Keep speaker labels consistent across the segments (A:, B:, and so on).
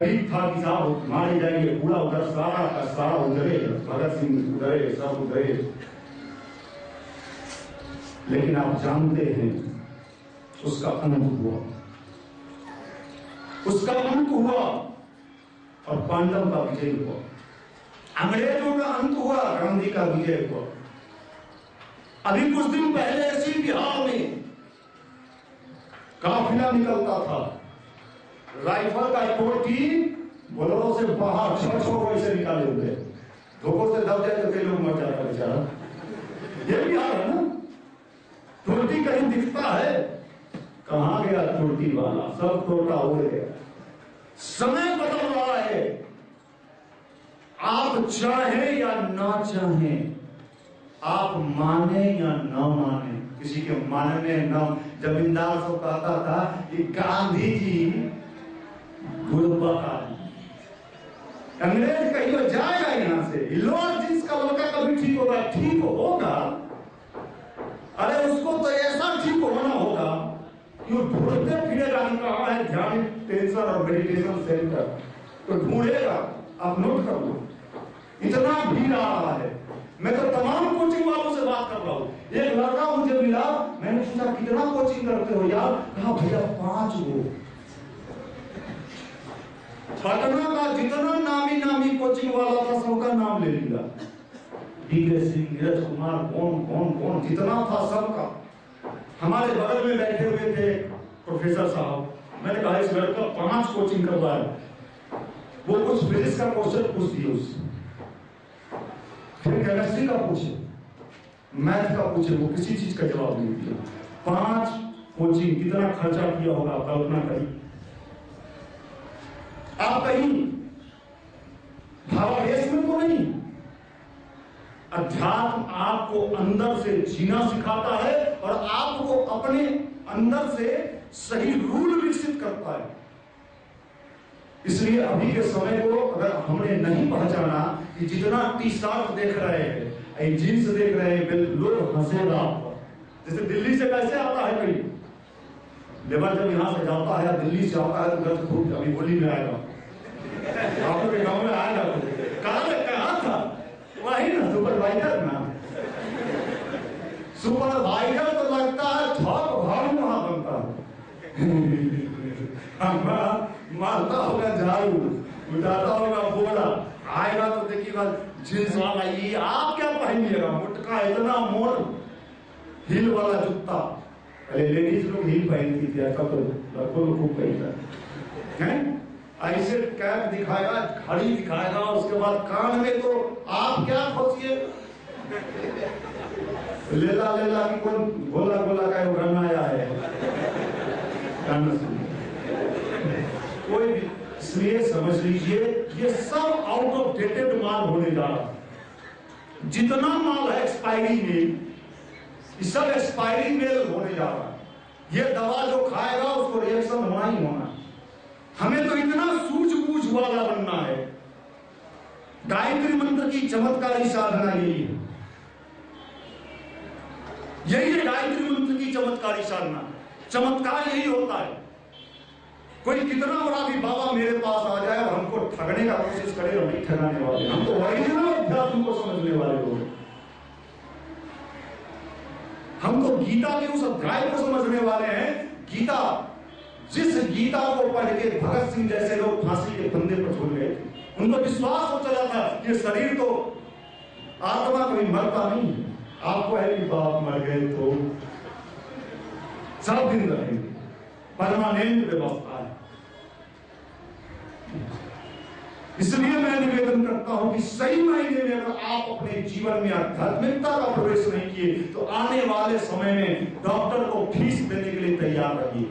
A: ठीक था कि साहब मारे जाएंगे, पूरा उधर सारा का सारा उधरे, भगत सिंह उधरे, सब उधरे। लेकिन आप जानते हैं उसका अंत हुआ, उसका अंत हुआ और पांडव का विजय हुआ, अंग्रेजों का अंत हुआ, गांधी का विजय हुआ। अभी कुछ दिन पहले इसी बिहार में काफिला निकलता था, राइफल का टोटी बोलों से बाहर छो वैसे निकाले हुए, धोखों से दब जाए तो कई लोग मर जाता बेचारा। ये बिहार है ना, टोटी कहीं दिखता है, कहां गया टोटी वाला, सब टोटा उड़ गया। समय बदल रहा है, आप चाहें या ना चाहें, आप माने या ना माने, किसी के मानने ना। जमींदार को कहता था कि गांधी जी अंग्रेज कहीं हो जाएगा यहां से, लोअर जींस का लड़का कभी ठीक होगा, ठीक होगा, अरे उसको तो ऐसा ठीक होना होगा कि वो ढूंढते फिरेगा कि कहां है ध्यान टेंशन और मेडिटेशन सेंटर, तो ढूंढेगा। आप नोट कर लो, इतना भीड़ आ रहा है। मैं तो तमाम कोचिंग वालों से बात कर रहा हूं। एक लड़का मुझे मिला, मैंने पूछा कितना कोचिंग करते हो यार, कहा भैया 5 गो। पटना का जितना नामी नामी कोचिंग वाला था सबका नाम ले लिया, डीके सिंह, नीरज कुमार, कौन जितना था सबका। हमारे बगल में बैठे हुए थे प्रोफेसर साहब, मैंने कहा इस लड़का 5 कोचिंग करवाया। वो कुछ फिजिक्स का क्वेश्चन पूछ दिए उससे, फिर केमिस्ट्री का पूछे, मैथ का पूछे, वो किसी चीज का जवाब नहीं दिया। 5 कोचिंग, कितना खर्चा किया होगा कल्पना करिए। आप कहीं भावावेश में तो नहीं, अध्यात्म आपको अंदर से जीना सिखाता है और आपको अपने अंदर से सही रूल विकसित करता है। इसलिए अभी के समय को अगर हमने नहीं पहचाना कि जितना टी शर्ट देख रहे हैं, जीन्स देख रहे हैं, लोग हंसेगा आपको। जैसे दिल्ली से कैसे आता है कोई लेबर, जब यहां से जाता है दिल्ली से आता है तो घर खूब अभी होली में आएगा, आपके गांव में आएगा, कहां था वही ना, सुपरवाइजर ना, सुपरवाइजर तो लगता है ठग भाग वहां बनता है। मारता होगा झाड़ू, उठाता होगा बोरा, आएगा तो देखिएगा जींस वाला, ये आप क्या पहनिएगा, मुटका इतना मोट हील वाला जूता। पहले लेडीज लोग हील पहनती थी, ऐसा तो लड़कों लोग खूब पहनता है। ऐसे कैप दिखाएगा, घड़ी दिखाएगा, उसके बाद कान में तो आप क्या खोजिए, लेला लेला की कौन गोला गोला का गाना आया है, कोई भी। इसलिए समझ लीजिए ये सब आउट ऑफ डेटेड माल होने जा रहा। जितना माल है एक्सपायरी में, ये सब एक्सपायरी मेल होने जा रहा। ये दवा जो खाएगा उसको रिएक्शन होना ही होना। हमें तो इतना सूझबूझ वाला बनना है। गायत्री मंत्र की चमत्कारी साधना यही है, यही है गायत्री मंत्र की चमत्कारी साधना। चमत्कार यही होता है, कोई कितना बड़ा भी बाबा मेरे पास आ जाए और हमको ठगने का कोशिश करे, हम नहीं ठगाने वाले, हम तो ओरिजिनल अध्यात्म को समझने वाले लोग। हम तो गीता के उस अध्याय को समझने वाले हैं। गीता, जिस गीता को पढ़ के भगत सिंह जैसे लोग फांसी के फंदे पर झूल गए, उनको विश्वास हो चला था कि शरीर तो, आत्मा कभी मरता नहीं है। आपको है कि बाप मर गए तो सब दिन रहेंगे, परमानेंट व्यवस्था है। इसलिए मैं निवेदन करता हूं कि सही मायने में अगर आप अपने जीवन में आध्यात्मिकता का प्रवेश नहीं किए तो आने वाले समय में डॉक्टर को फीस देने के लिए तैयार रहिए।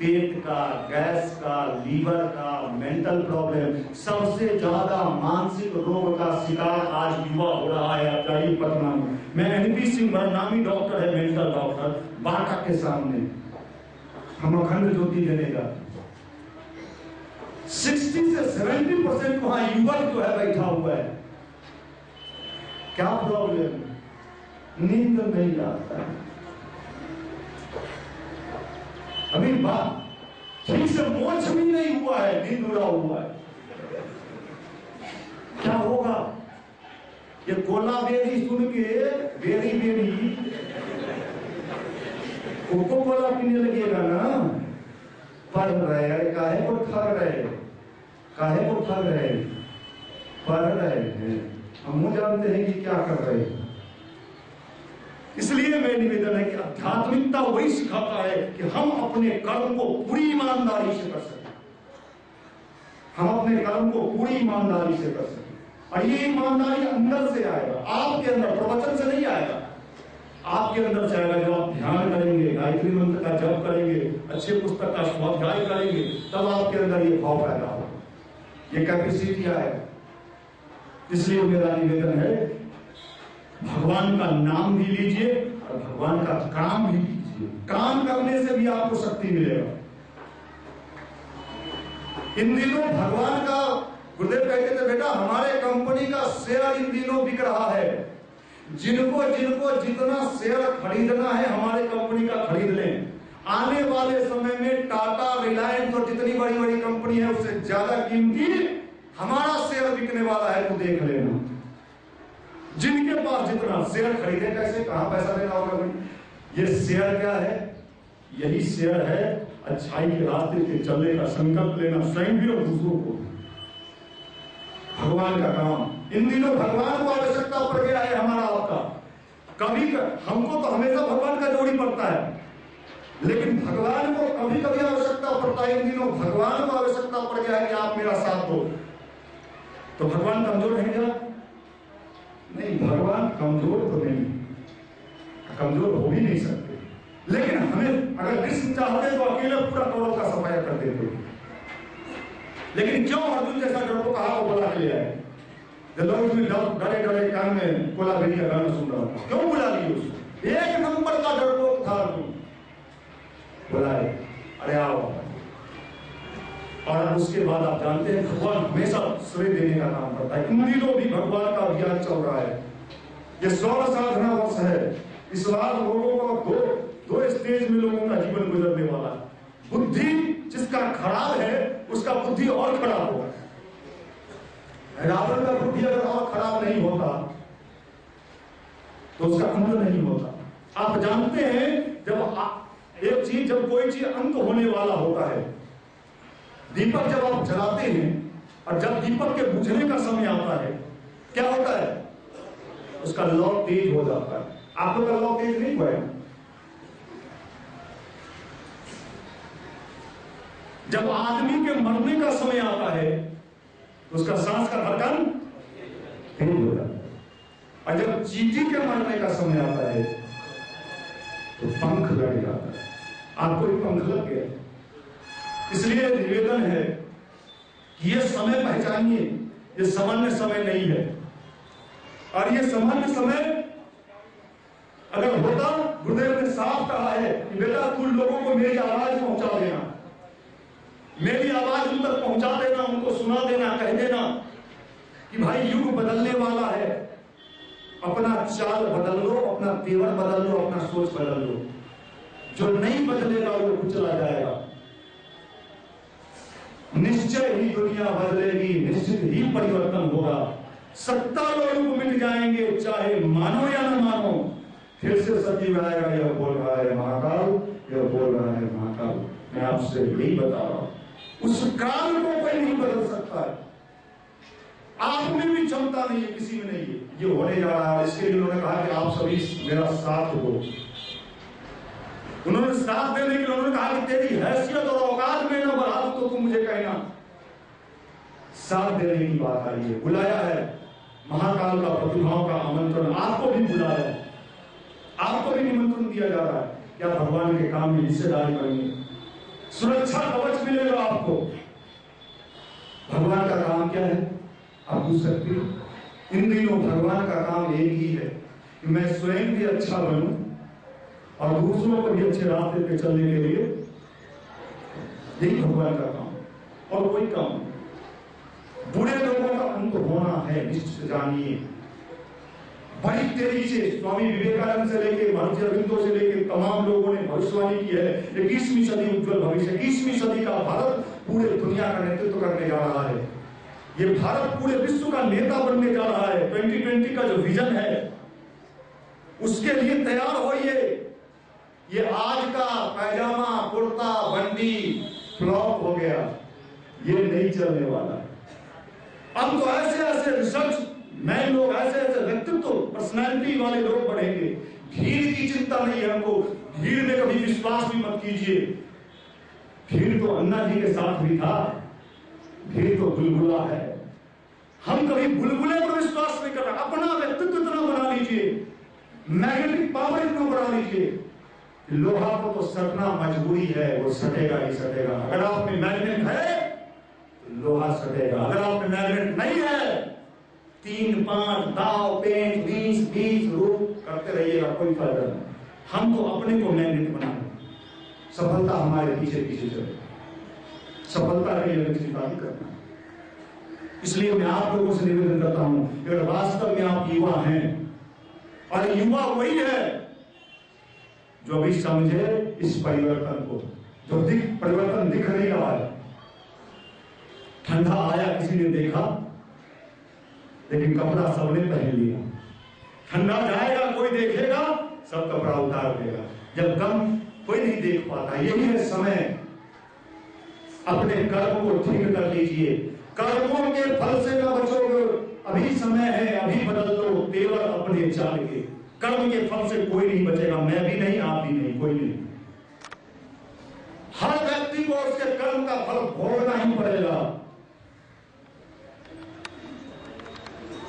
A: पेट का, गैस का, लीवर का, मेंटल प्रॉब्लम, सबसे ज्यादा मानसिक रोग का शिकार आज युवा हो रहा है। आप जाइए पटना में, मैं एनपी सिंह नामी डॉक्टर है, मेंटल डॉक्टर, बाटा के सामने हम अखंड ज्योति देने जाते, 60 से 70% वहां युवक जो है बैठा हुआ है। क्या प्रॉब्लम? नींद नहीं आता है। अभी बात ठीक से मोक्ष भी नहीं हुआ है, नींद उड़ा हुआ है। कोला बेरी सुन के बेरी बेरी कोको कोला पीने लगेगा ना। पढ़ रहे काहे को ठग रहे, काहे को ठग रहे, पढ़ रहे हैं, हम जानते हैं कि क्या कर रहे हैं। इसलिए मेरा निवेदन है कि आध्यात्मिकता वही सिखाता है कि हम अपने कर्म को पूरी ईमानदारी से कर सकें, हम अपने कर्म को पूरी ईमानदारी से कर सकें। और ये ईमानदारी अंदर से आएगा, आपके अंदर, प्रवचन से नहीं आएगा, आपके अंदर से आएगा। जब आप ध्यान करेंगे, गायत्री मंत्र का जप करेंगे, अच्छे पुस्तक का स्वाध्याय करेंगे, तब आपके अंदर ये भाव पैदा होगा, ये कैपेसिटी आएगा। इसलिए मेरा निवेदन है भगवान का नाम भी लीजिए और भगवान का काम भी कीजिए। काम करने से भी आपको शक्ति मिलेगा। इन दिनों भगवान का, गुरुदेव कहते थे बेटा हमारे कंपनी का शेयर इन दिनों बिक रहा है, जिनको जिनको जितना शेयर खरीदना है हमारे कंपनी का खरीद लें। आने वाले समय में टाटा, रिलायंस और जितनी बड़ी बड़ी कंपनी है उससे ज्यादा कीमती हमारा शेयर बिकने वाला है, तो देख लेना। जिनके पास जितना शेयर खरीदे, कैसे, कहां पैसा देना होगा भाई? ये शेयर क्या है? यही शेयर है अच्छाई के रास्ते से चलने का संकल्प लेना, स्वयं भी और दूसरों को। भगवान का काम इन दिनों भगवान को आवश्यकता पड़ गया है हमारा आपका। कभी हमको तो हमेशा भगवान का जोड़ी पड़ता है, लेकिन भगवान को कभी कभी आवश्यकता पड़ता है। इन दिनों भगवान को आवश्यकता पड़ गया है कि आप मेरा साथ दो। तो भगवान कमजोर है क्या? नहीं, भगवान कमजोर तो नहीं, कमजोर हो भी नहीं सकते। लेकिन हमें अगर कृष्ण चाहते तो अकेले पूरा कौरव का सफाया कर देते। लेकिन क्यों अर्जुन जैसा डरपोक कहा को बुला के ले आए? लोग डरे डरे कान में कोला बेरी का गाना सुन रहा था, क्यों बुला लिए उसको? एक नंबर का डरपोक था अर्जुन, बुलाए, अरे आओ। और उसके बाद आप जानते हैं भगवान हमेशा श्रेय देने का काम करता है। इन दिनों भी भगवान का अभियान चल रहा है। ये 16 साधना वर्ष है। इस बार लोगों को दो स्टेज में लोगों का जीवन गुजरने वाला है। बुद्धि जिसका खराब है उसका बुद्धि और खराब होगा। रावण का बुद्धि अगर और खराब नहीं होता तो उसका अंत नहीं होता। आप जानते हैं जब कोई चीज अंत होने वाला होता है, दीपक जब आप जलाते हैं और जब दीपक के बुझने का समय आता है, क्या होता है? उसका लौ तेज हो जाता है। आप लोग का लौ तेज नहीं हुआ है। जब आदमी के मरने का समय आता है उसका सांस का धड़कन तेज हो जाता है। और जब चींटी के मरने का समय आता है तो पंख लग जाता है। आपको भी पंख लग गया। इसलिए निवेदन है कि ये समय पहचानिए, ये सामान्य समय नहीं है। और ये सामान्य समय अगर होता, गुरुदेव ने साफ कहा है कि बेटा तू लोगों को मेरी आवाज पहुंचा देना, मेरी आवाज उन तक पहुंचा देना, उनको सुना देना, कह देना कि भाई युग बदलने वाला है, अपना चाल बदल लो, अपना तेवर बदल लो, अपना सोच बदल लो। जो नहीं बदलेगा वो कुचला जाएगा। निश्चय ही दुनिया बदलेगी, निश्चित ही परिवर्तन होगा। सत्तारूढ़ मिट जाएंगे, चाहे मानो या न मानो। फिर से सजीव आएगा, यह बोल रहा है महाकाल, यह बोल रहा है महाकाल। मैं आपसे यही बता रहा हूं, उस काल को कोई नहीं बदल सकता है। आप में भी क्षमता नहीं है, किसी में नहीं है। ये होने जा रहा है। इसके लिए उन्होंने कहा कि आप सभी मेरा साथ दो। उन्होंने साथ देने के लिए उन्होंने कहा कि तेरी हैसियत और औकात में न बढ़ा तो तुम मुझे कहना। साथ देने की बात आई है, बुलाया है महाकाल का प्रतिभाओं का आमंत्रण, आपको भी बुलाया है, आपको भी निमंत्रण दिया जा रहा है। क्या भगवान के काम में हिस्सेदारी करेंगे? सुरक्षा कवच मिलेगा आपको। भगवान का काम क्या है आप पूछ सकते हो। इन दिनों भगवान का काम एक ही है कि मैं स्वयं भी अच्छा बनूं और दूसरों को भी अच्छे रास्ते पे चलने के लिए, यही भगवान का काम और कोई काम। बुरे लोगों का अंत होना है, निश्चित जानिए। बड़ी तेजी से स्वामी विवेकानंद से लेके महर्षि अरविंदो से लेके तमाम लोगों ने भविष्यवाणी की है। 21वीं सदी उज्जवल भविष्य, 21वीं सदी का भारत पूरे दुनिया का नेतृत्व करने जा रहा है। ये भारत पूरे विश्व का नेता बनने जा रहा है। 2020 का जो विजन है उसके लिए तैयार होइए। ये आज का पैजामा कुर्ता बंदी फ्लॉप हो गया, ये नहीं चलने वाला। अब तो ऐसे ऐसे रिसर्च मैन लोग, ऐसे ऐसे व्यक्तित्व पर्सनैलिटी वाले लोग बढ़ेंगे। भीड़ की चिंता नहीं है हमको, भीड़ में कभी विश्वास भी मत कीजिए। भीड़ तो अन्ना जी के साथ भी था, भीड़ तो बुलबुला है। हम कभी बुलबुले पर विश्वास नहीं कर रहे। अपना व्यक्तित्व इतना बना लीजिए, मैग्नेटिक पावर इतना बना लीजिए। लोहा को तो सटना मजबूरी है, वो सटेगा ही सटेगा। अगर आप में मैग्नेट है तो लोहा सटेगा, अगर आप में मैग्नेट नहीं है 3 5 दाव पेंट 20 रूप करते रहिएगा, कोई फायदा नहीं। हम तो अपने को मैग्नेट बना लें, सफलता हमारे पीछे पीछे चले, सफलता के लिए चिंता करना। इसलिए मैं आप लोगों से निवेदन करता हूं, अगर वास्तव में आप युवा हैं, और युवा वही है जो अभी समझे इस परिवर्तन को, जो परिवर्तन दिख नहीं रहा है। ठंडा आया किसी ने देखा, लेकिन कपड़ा सबने पहन लिया। ठंडा जाएगा कोई देखेगा, सब कपड़ा उतार देगा। जब गम कोई नहीं देख पाता, यही है समय। अपने कर्म को ठीक कर लीजिए, कर्मों के फल से ना बचोगे। अभी समय है, अभी बदल दो तेवर अपने चाल के। कर्म के फल से कोई नहीं बचेगा, मैं भी नहीं, आप भी नहीं, कोई नहीं। हर व्यक्ति को उसके कर्म का फल भोगना ही पड़ेगा।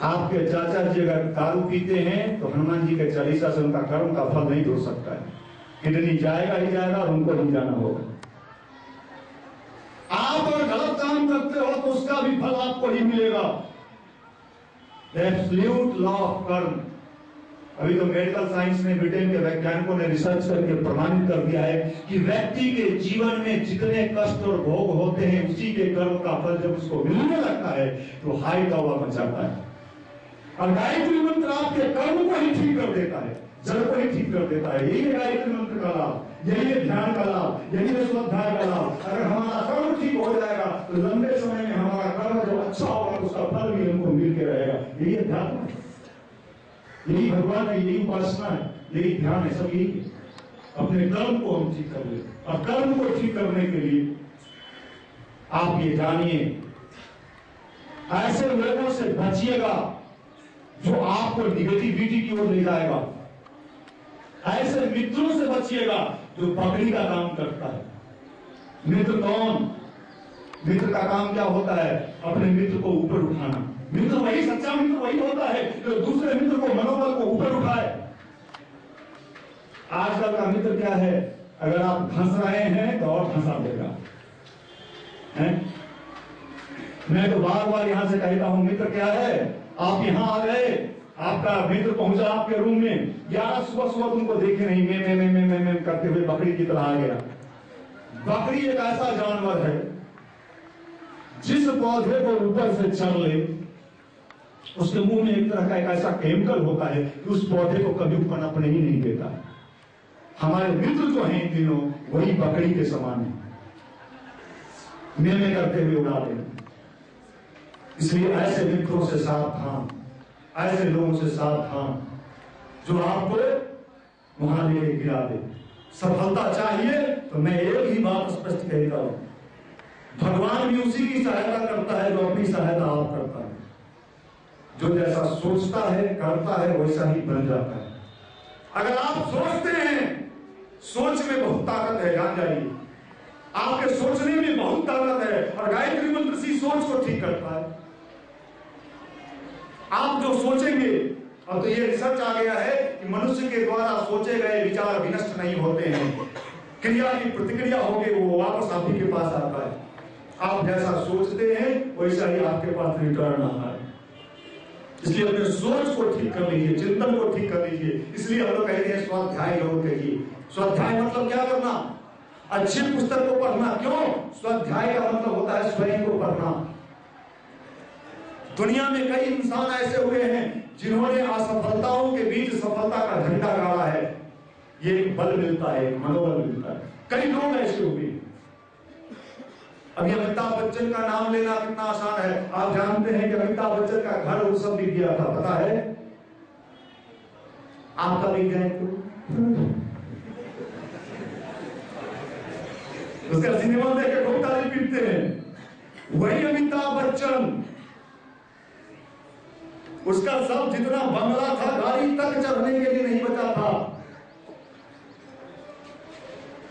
A: आपके चाचा जी अगर दारू पीते हैं तो हनुमान जी के चालीसा से उनका कर्म का फल नहीं हो सकता है। किडनी जाएगा ही जाएगा और उनको ही जाना होगा। आप अगर गलत काम करते हो तो उसका भी फल आपको ही मिलेगा। एब्सोल्यूट लॉ ऑफ कर्म। अभी तो मेडिकल साइंस में ब्रिटेन के वैज्ञानिकों ने रिसर्च करके प्रमाणित कर दिया है कि व्यक्ति के जीवन में जितने कष्ट और भोग होते हैं, उसी के कर्म का फल जब उसको मिलने लगता है तो हाई कौवा बन जाता है। और गायत्री मंत्र आपके कर्म को ही ठीक कर देता है, जड़ को ही ठीक कर देता है। यही है गायत्री मंत्र का लाभ, यही है ध्यान का लाभ, यही है स्वाध्याय का लाभ। अगर हमारा कर्म ठीक हो जाएगा तो लंबे समय में हमारा कर्म जो अच्छा होगा उसका फल भी हमको मिल के रहेगा। यही है ध्यान, यही भगवान है, यही उपासना है, यही ध्यान है। सब यही अपने कर्म को हम ठीक कर ले। और कर्म को ठीक करने के लिए आप ये जानिए, ऐसे लोगों से बचिएगा जो आपको निगेटिविटी की ओर ले जाएगा। ऐसे मित्रों से बचिएगा जो पकड़ी का काम करता है। मित्र कौन? मित्र का काम क्या होता है? अपने मित्र को ऊपर उठाना। मित्र वही, सच्चा मित्र वही होता है जो दूसरे मित्र को, मनोबल को ऊपर उठाए। आजकल का मित्र क्या है? अगर आप फंस रहे हैं तो और फंसा देगा। मैं तो बार बार यहां से कहता हूं, मित्र क्या है? आप यहां आ गए, आपका मित्र पहुंचा आपके रूम में, 11 सुबह तुमको देखे नहीं, मैं करते हुए बकरी की तरह आ गया। बकरी एक ऐसा जानवर है जिस पौधे को ऊपर से चढ़ ले, उसके मुंह में एक तरह का एक ऐसा केमिकल होता है कि उस पौधे को कभी पनपने ही नहीं देता। हमारे मित्र जो हैं इन दिनों वही बकरी के समान है, मेले करते हुए उड़ा देंगे। इसलिए ऐसे मित्रों से सावधान, ऐसे लोगों से सावधान जो आपको वहां लेके गिरा दे। सफलता चाहिए तो मैं एक ही बात स्पष्ट कहता हूं, भगवान भी उसी की सहायता करता है जो अपनी सहायता आप करता है। जो जैसा सोचता है करता है वैसा ही बन जाता है। अगर आप सोचते हैं, सोच में बहुत ताकत है, जान जाइए। आपके सोचने में बहुत ताकत है और गायत्री मंत्र सी सोच को ठीक करता है। आप जो सोचेंगे, अब तो ये रिसर्च आ गया है कि मनुष्य के द्वारा सोचे गए विचार विनष्ट नहीं होते हैं, क्रिया की प्रतिक्रिया होगी, वो वापस आप ही के पास आता है। आप जैसा सोचते हैं वैसा ही आपके पास रिटर्न आता है। इसलिए अपने सोच को ठीक कर लीजिए, चिंतन को ठीक कर लीजिए। इसलिए हम लोग कहते हैं स्वाध्याय जरूर करिए। स्वाध्याय मतलब क्या करना? अच्छी पुस्तक को पढ़ना। क्यों? स्वाध्याय का मतलब होता है स्वयं को पढ़ना। दुनिया में कई इंसान ऐसे हुए हैं जिन्होंने असफलताओं के बीच सफलता का झंडा गाड़ा है। ये एक बल मिलता है, एक मनोबल मिलता है। कई लोग ऐसे हुए। अभी अमिताभ बच्चन का नाम लेना कितना आसान है। आप जानते हैं कि अमिताभ बच्चन का घर वो सब बिक गया था, पता है? आपका बिक जाए तो उसका सिनेमा देख के खूब तारीफ पीटते हैं। वही अमिताभ बच्चन, उसका सब जितना बंगला था गाड़ी तक चढ़ने के लिए नहीं बचा था।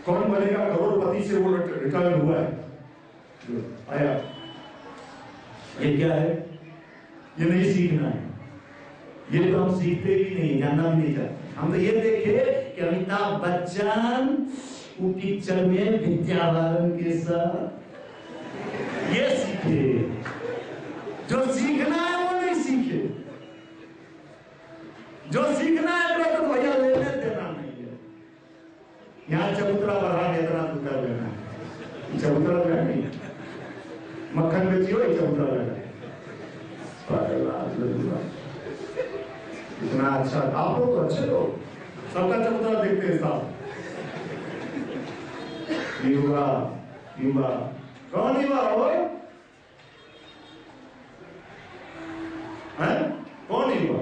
A: कौन बनेगा करोड़पति से वो रिटायर हुआ है, आया। ये क्या है? ये नहीं सीखना है, ये तो हम सीखते भी नहीं, जानना भी नहीं चाहते। हम तो ये देखे कि अमिताभ बच्चन वो पिक्चर में विद्या बालन के साथ, ये सीखे। जो सीखना है वो नहीं सीखे, जो सीखना है वो तो भैया लेने देना नहीं है। यहाँ चबूतरा बढ़ा इतना तो कर लेना है, चबूतरा बढ़ा नहीं, मक्खन बेची हो चबूतरा बढ़ा, इतना अच्छा। आप लोग तो अच्छे लोग, सबका चबूतरा देखते हैं साहब। युवा युवा कौन युवा हो? हैं? कौन युवा?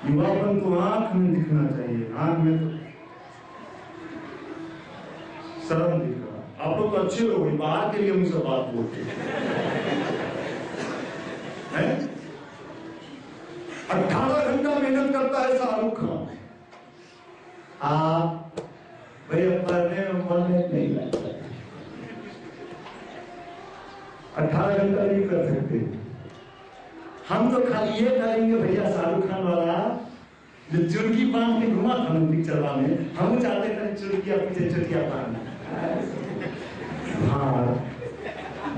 A: युवापन तो आंख में दिखना चाहिए, आंख में तो शर्म दिख रहा। आप लोग तो अच्छे लोग, बाहर के लिए हम सब बात बोलते हैं। 18 घंटा मेहनत करता है शाहरुख खान, आप भैया पढ़ने में मन नहीं लगता, 18 घंटा नहीं कर सकते। हम तो खाली ये करेंगे भैया, शाहरुख खान वाला जो चुड़की बांध के घुमा था पिक्चर में, हम चाहते थे चुड़किया पीछे चुड़किया बांधना, हाँ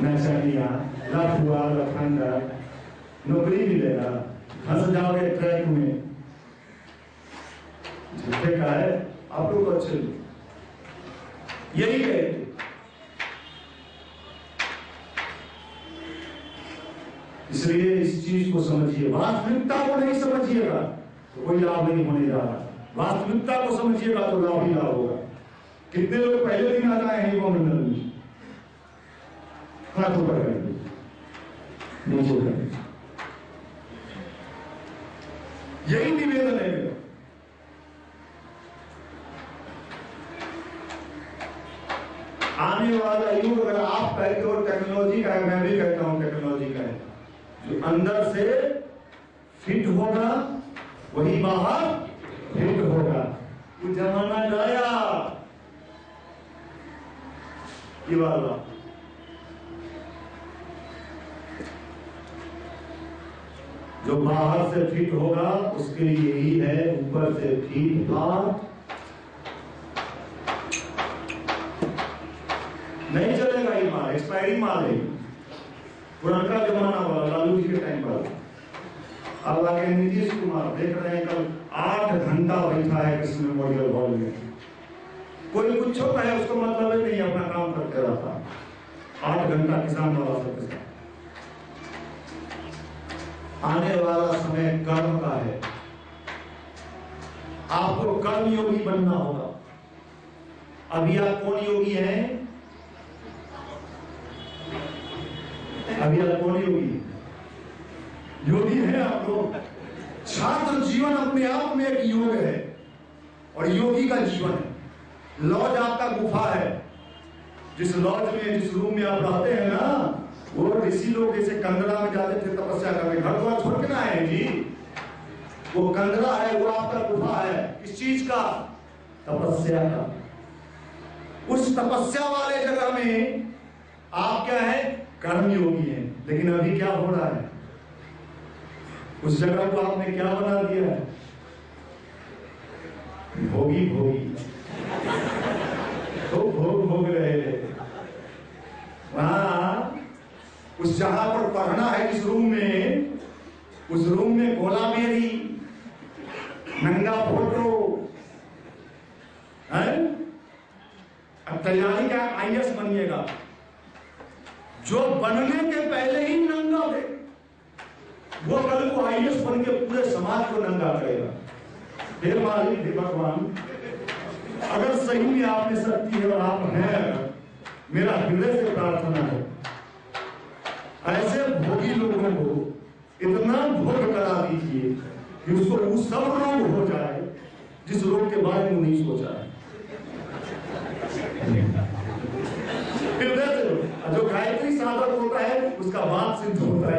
A: नशा लाफुआ लफंगा, नौकरी मिलेगा, फंस जाओगे ट्रैक में, झूठे का है। आप लोग अच्छे यही कहते। इसलिए इस चीज को समझिए, वास्तविकता को नहीं समझिएगा तो कोई लाभ नहीं होने जा रहा, वास्तविकता को समझिएगा तो लाभ ही लाभ होगा। कितने लोग पहले दिन आ जाए हैं युवा मंडल में, हाथ ऊपर कर नीचे कर, यही निवेदन है मेरा। आने वाला युग अगर आप कहते हो टेक्नोलॉजी का है, मैं भी कहता हूं टेक्नोलॉजी का है, जो अंदर से फिट होगा वही बाहर फिट होगा। वो जमाना गया ये वाला, जो बाहर से फिट होगा उसके लिए यही है, ऊपर से ठीक ठाक नहीं चलेगा। ये माल एक्सपायरी माल है, पुराना जमाना वाला लालू जी के टाइम पर। अब आगे नीतीश कुमार देख रहे हैं, कल 8 घंटा बैठा है कृष्ण मेमोरियल हॉल में, कोई कुछ होता है उसको मतलब ही नहीं, अपना काम करते रहता। 8 घंटा किसान वाला सबके साथ। आने वाला समय कर्म का है, आपको कर्म योगी बनना होगा। अभी आप कौन योगी हैं? अभी आप कौन योगी? योगी है आप लोग। छात्र जीवन अपने आप में एक योग है और योगी का जीवन है। लॉज आपका गुफा है, जिस लॉज में जिस रूम में आप रहते हैं ना, वो ऋषि लोग जैसे कंदरा में जाते थे तपस्या करने, घर द्वार छोड़ के ना आए जी। वो कंदरा है, वो आपका गुफा है। किस चीज का? तपस्या का। उस तपस्या वाले जगह में आप क्या है? कर्म योगी हैं। लेकिन अभी क्या हो रहा है? उस जगह को आपने क्या बना दिया है? भोगी भोगी, तो भोग भोग रहे हैं वहां। उस जगह पर पढ़ना है, जिस रूम में, उस रूम में गोला मेरी नंगा फोटो है। अब तैयारी का IAS बनिएगा, जो बनने के पहले ही नंगा थे वो कल को IAS बन के पूरे समाज को नंगा करेगा। फिर मालिक भगवान अगर सही में आप में शक्ति है और आप हैं, मेरा हृदय से प्रार्थना है, ऐसे भोगी लोगों को इतना भोग करा दीजिए कि उसको वो सब रोग हो जाए जिस रोग के बारे में नहीं सोचा है। हृदय से जो गायत्री साधक होता है उसका बात सिद्ध होता है।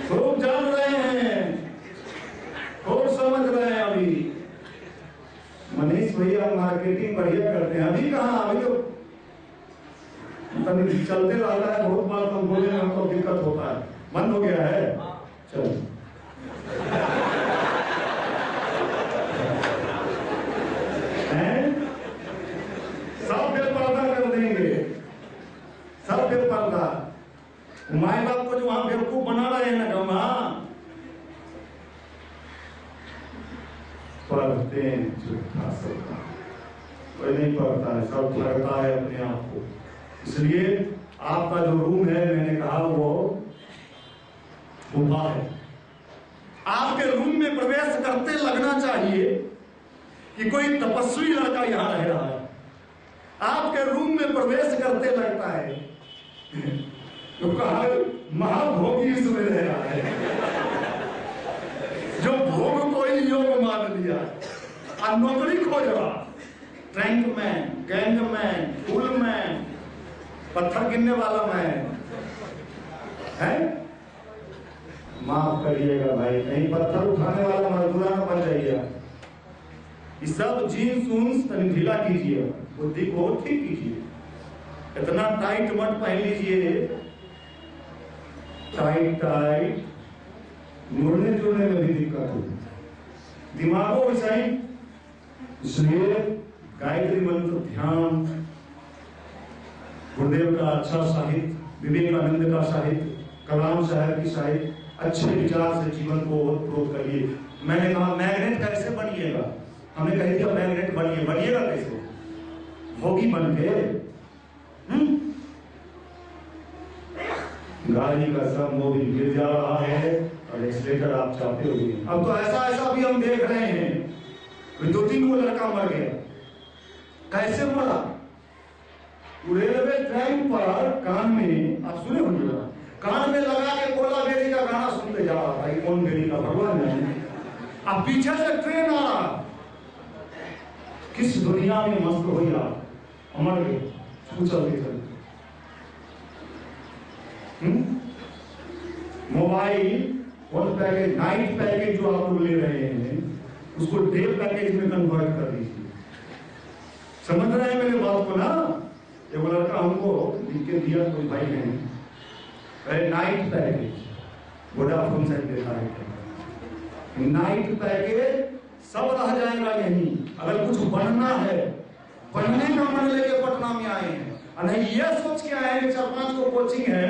A: खूब जान रहे हैं, खूब समझ रहे हैं। अभी मनीष भैया मार्केटिंग बढ़िया करते हैं। अभी कहाँ, अभी तो चलते रहता है, बहुत बार हम बोले में हमको दिक्कत होता है। बंद हो गया है, चलो सब बेपर्दा कर देंगे, सब बेपर्दा। माए बाप को जो वहां बेवकूफ बना रहे हैं ना, गमा पढ़ते हैं झूठा सबका, कोई नहीं पढ़ता है, सब लगता है अपने आप को। इसलिए आपका जो रूम है, मैंने कहा वो गुफा है। आपके रूम में प्रवेश करते लगना चाहिए कि कोई तपस्वी लड़का यहां रह रहा है। आपके रूम में प्रवेश करते लगता है तो कहा महाभोगी इसमें रह रहा है, जो भोग को ही योग मान लिया और नौकरी खोज रहा, trunk man, gang man, tool man, पत्थर गिनने वाला मैन है। माफ करिएगा भाई, कहीं पत्थर उठाने वाला मजदूरा न बन जाइए। ये सब जीन्स ऊंस ढीला कीजिए, बुद्धि को ठीक कीजिए। इतना टाइट मत पहन लीजिए, टाइट मुड़ने जुड़ने में भी दिक्कत हो, दिमागों वैसा ही। इसलिए गायत्री मंत्र, ध्यान, गुरुदेव का अच्छा साहित्य, विवेकानंद का साहित्य, कलाम साहब की साहित्य, अच्छे विचार से जीवन को ओतप्रोत करिए। मैंने कहा मैग्नेट कैसे बनिएगा, हमें कह दिया मैग्नेट बनिए, बनिएगा कैसे? भोगी बन के। गाड़ी का सब मोबिल गिर जा रहा है और एक्सीलेटर आप चाहते हो। अब तो ऐसा भी हम देख रहे हैं, 2-3 वो लड़का मर गया। कैसे मरा? रेलवे ट्रैक पर कान में, आप सुने होंगे, कान में लगा के कोला बेरी का गाना सुनते जा रहा था। कौन बेरी का भगवान जाने। अब पीछे से ट्रेन आ रहा, किस दुनिया में मस्त हो या अमर गए चलते। मोबाइल और पैकेज, नाइट पैकेज जो आप लोग ले रहे हैं, उसको डे पैकेज में कन्वर्ट कर दीजिए। समझ रहे हैं मेरे बात को ना? एक लड़का हमको लिख के दिया, कोई भाई है, नाइट पैकेज वोडाफोन से देता है। नाइट पैकेज सब रह जाएगा यहीं। अगर कुछ बनना है, बनने का मन लेके पटना में आए हैं, नहीं ये सोच के आए हैं 4-5 को कोचिंग है,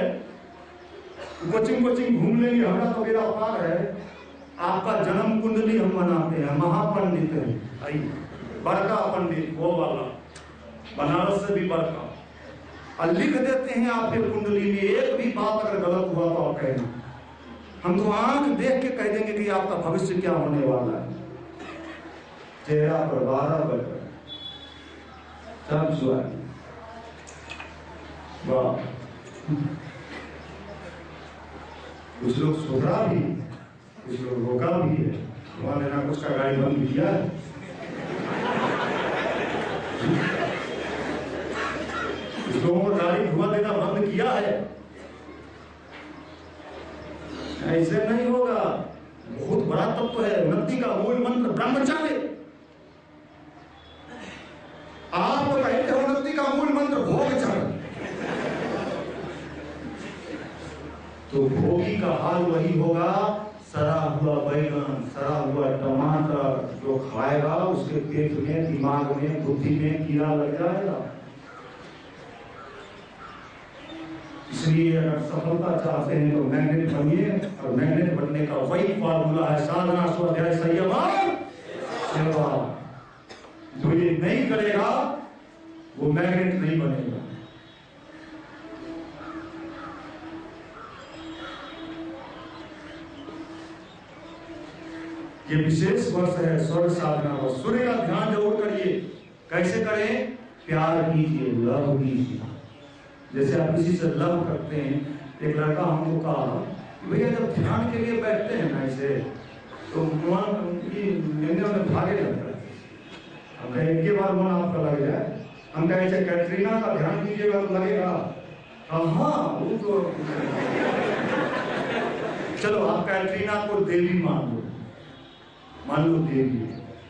A: कोचिंग घूम लेंगे, हमारा तो मेरा पार है। आपका जन्म कुंडली हम बनाते हैं, महापंडित है, बड़का पंडित वो वाला, बनारस से भी बड़का, और लिख देते हैं आपके कुंडली में। एक भी बात अगर गलत हुआ तो आप कहना, हम तो आंख देख के कह देंगे कि आपका भविष्य क्या होने वाला है। चेहरा पर 12 बजे सब जुआ। वाह, कुछ लोग सुधरा भी, कुछ लोग रोका भी है। वहां लेना कुछ का गाड़ी बंद किया है, कुछ लोगों को गाड़ी धुआं देना बंद किया है। ऐसे नहीं होगा। बहुत बड़ा तत्व है। उन्नति का मूल मंत्र ब्रह्मचर्य। आप कहते हो उन्नति का मूल मंत्र भोगचर्य, तो भोगी का हाल वही होगा। सड़ा हुआ बैगन, सड़ा हुआ टमाटर जो खाएगा उसके पेट में, दिमाग में, बुद्धि में कीड़ा लग जाएगा। इसलिए अगर सफलता चाहते हैं तो मैग्नेट बनिए, और मैग्नेट बनने का वही फॉर्मूला है साधना, स्वाध्याय, संयम और सेवा। जो ये नहीं करेगा वो मैग्नेट नहीं बनेगा। ये विशेष वर्ष है स्वर्ग साधना वर्ष। सूर्य का ध्यान जरूर करिए। कैसे करें? प्यार कीजिए, लव कीजिए। जैसे आप किसी से लव करते हैं, एक लड़का हमको कहा भैया जब ध्यान के लिए बैठते हैं ना ऐसे तो मन उनकी लेने में भागे लगता है। हम कहें एक बार मन आपका लग जाए, हम कहें ऐसे कैटरीना का ध्यान कीजिएगा तो लगेगा। हाँ वो तो चलो आप कैटरीना को देवी मान लो देवी।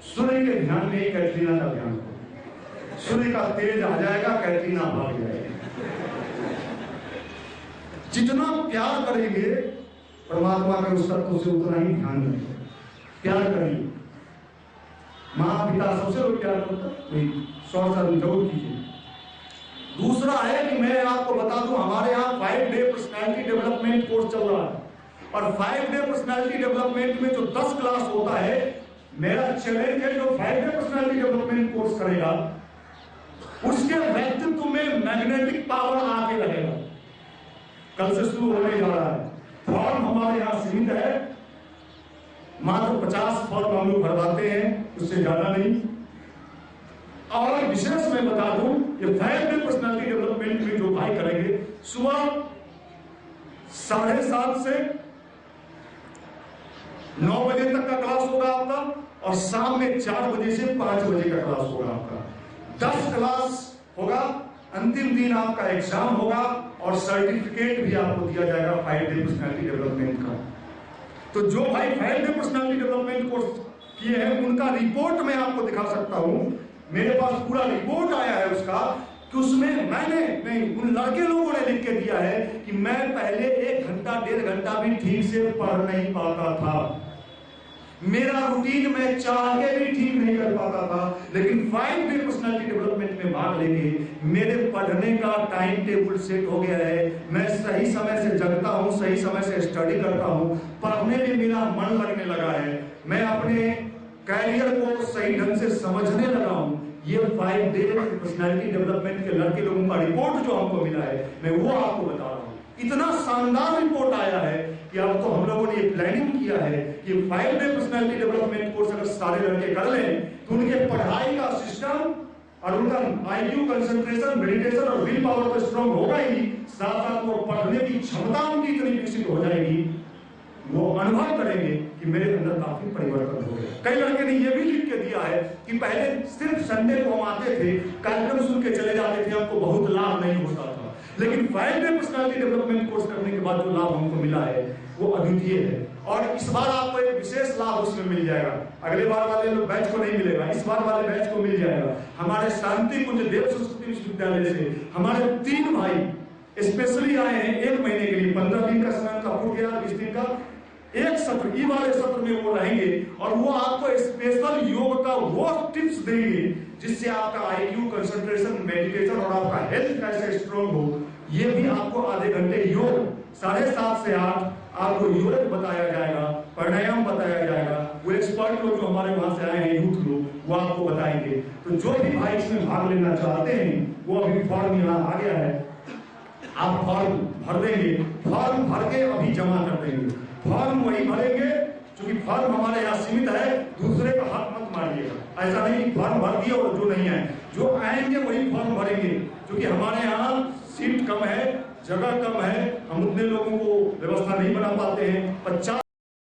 A: सूर्य के ध्यान में ही कैटरीना का ध्यान करो। सूर्य का तेज आ जाएगा, कैटरीना भाग जाएगी। जितना प्यार करेंगे परमात्मा के उस तत्व से उतना ही ध्यान रखेंगे। प्यार करिए। माँ पिता सबसे लोग प्यार करता है, 100 जरूर कीजिए। दूसरा है कि मैं आपको बता दूं, हमारे यहाँ 5 डे पर्सनैलिटी डेवलपमेंट कोर्स चल रहा है और 5 डे पर्सनैलिटी डेवलपमेंट में जो 10 क्लास होता है, मेरा चैलेंज है जो 5 डे पर्सनैलिटी डेवलपमेंट कोर्स करेगा उसके व्यक्तित्व में मैग्नेटिक पावर आके लगेगा। कल से शुरू होने जा रहा है। फॉर्म हमारे यहाँ सीमित है, मात्र 50 फॉर्म हम लोग भरवाते हैं, उससे ज्यादा नहीं। और विशेष मैं बता दूं, ये 5 डे पर्सनैलिटी डेवलपमेंट में जो भाई करेंगे, सुबह 7:30 से 9 बजे तक का क्लास होगा आपका और शाम में 4 बजे से 5 बजे का क्लास होगा आपका। 10 क्लास होगा, अंतिम दिन आपका एग्जाम होगा और सर्टिफिकेट भी आपको दिया जाएगा 5 डे पर्सनैलिटी डेवलपमेंट का। तो जो भाई 5 डे पर्सनैलिटी डेवलपमेंट कोर्स किए हैं उनका रिपोर्ट मैं आपको दिखा सकता हूं। मेरे पास पूरा रिपोर्ट आया है उसका कि उसमें मैंने नहीं, उन लड़के लोगों ने लिख के दिया है कि मैं पहले 1 घंटा 1.5 घंटा भी ठीक से पढ़ नहीं पाता था। मेरा रूटीन मैं चाह के भी ठीक नहीं कर पाता था, लेकिन 5 डे पर्सनैलिटी डेवलपमेंट में भाग लेके मेरे पढ़ने का टाइम टेबल सेट हो गया है। मैं सही समय से जगता हूँ, सही समय से स्टडी करता हूँ, पढ़ने में मेरा मन लगने लगा है, मैं अपने कैरियर को सही ढंग से समझने लगा हूँ। ये 5 डे पर्सनैलिटी डेवलपमेंट के लड़के लोगों का रिपोर्ट जो हमको मिला है, मैं वो आपको बता रहा हूँ। इतना शानदार रिपोर्ट आया है कि अब तो हम लोगों ने ये प्लानिंग किया है कि 5 डे पर्सनैलिटी डेवलपमेंट कोर्स अगर सारे लड़के कर लें तो उनके पढ़ाई का सिस्टम और उनका IQ, कंसंट्रेशन, मेडिटेशन और विल पावर तो स्ट्रांग होगा ही, साथ साथ वो पढ़ने की क्षमता उनकी इतनी विकसित हो जाएगी, वो अनुभव करेंगे कि मेरे अंदर काफी परिवर्तन हो गया। कई लड़के ने ये भी लिख के दिया है कि पहले सिर्फ संडे को हम आते थे, कार्यक्रम सुन के चले जाते थे, हमको बहुत लाभ नहीं होता था, लेकिन 5 डे पर्सनैलिटी डेवलपमेंट कोर्स करने के बाद जो लाभ हमको मिला है वो अद्वितीय है। और इस बार आपको एक विशेष लाभ उसमें मिल जाएगा। अगले बार वाले लोग बैच को नहीं मिलेगा, इस बार वाले बैच को मिल जाएगा। हमारे शांति कुंज देव संस्कृति विश्वविद्यालय से हमारे 3 भाई स्पेशली आए हैं 1 महीने के लिए। 15 दिन का समय का हो गया, 20 दिन का एक सत्र, ई वाले सत्र में वो रहेंगे और वो आपको स्पेशल योग का वो टिप्स देंगे जिससे आपका IQ, कंसंट्रेशन, मेडिटेशन और आपका हेल्थ कैसे स्ट्रांग हो। ये भी आपको आधे घंटे योग 7:30 से 8 आपको योग बताया जाएगा, प्राणायाम बताया जाएगा। वो एक्सपर्ट लोग जो हमारे वहां से आए हैं, यूथ लोग, वो आपको बताएंगे। तो जो भी भाई इसमें भाग लेना चाहते हैं वो अभी फॉर्म यहाँ आ गया है, आप फॉर्म भर देंगे, फॉर्म भर के अभी जमा कर देंगे। फॉर्म वही भरेंगे, क्योंकि फॉर्म हमारे यहाँ सीमित है, दूसरे का हाथ मत मारिएगा। ऐसा नहीं कि फॉर्म भर दिया और जो नहीं आए, जो आएंगे वही फॉर्म भरेंगे, क्योंकि हमारे यहाँ सीट कम है, जगह कम है, हम उतने लोगों को व्यवस्था नहीं बना पाते हैं। 50